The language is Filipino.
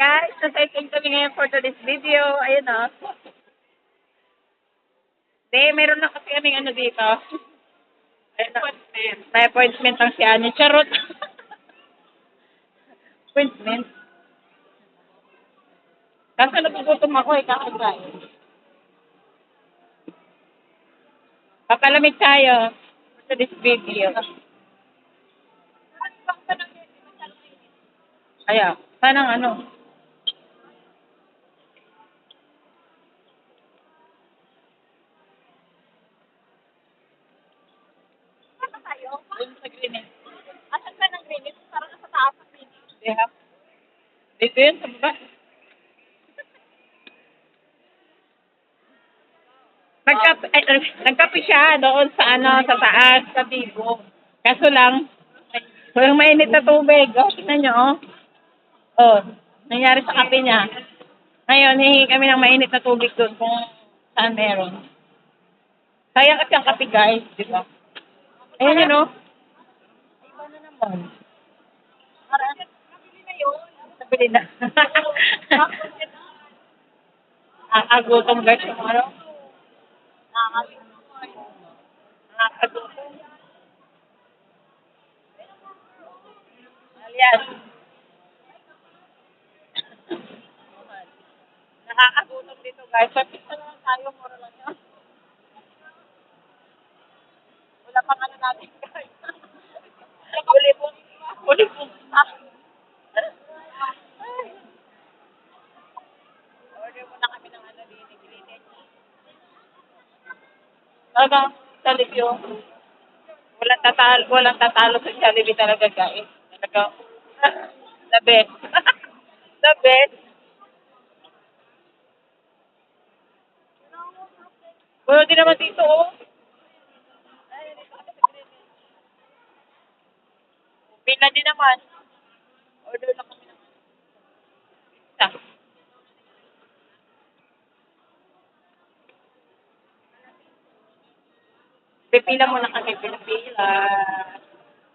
Guys, nasa-itim kami ngayon for today's video. Ayun o. Meron na kasi kaming ano dito. Ayun o. May appointment lang si Ani. Charot. Appointment. Kaso nagugutom ako eh, kakagain. Papalamig tayo for today's video. Kaya, sanang ano. Doon sa Greenwich. Asan ka ng Greenwich? Parang nasa taas ng Greenwich. Yeah. Dito yun, sa baba. Nagkape siya doon sa ano, sa taas, sa Bigo. Kaso lang, walang mainit na tubig. Oh, tingnan nyo, oh. Oh, nangyari sa kape niya. Ngayon, hihingi kami ng mainit na tubig doon kung saan meron. Kaya kasi ang kape, guys, di ba? Ayun yun, oh. Iba na naman. Parang nabili na yun. Nabili na. Nakakagutom, guys, yung ano. Nakakagutom. Alias. Nakakagutom dito, guys. So, pizza na lang tayo, mura lang yun. Wala pang ano natin, guys. Uli po. Uli po. Order muna kami ng ano din, Greenwich. Talagang Jollibee yun. Walang tatalo sa Jollibee talaga, guys. Talagang the best. The best. Wala din naman dito, oh. Pila din naman. Order lang kami ng pizza. Pipila muna kami, pipila.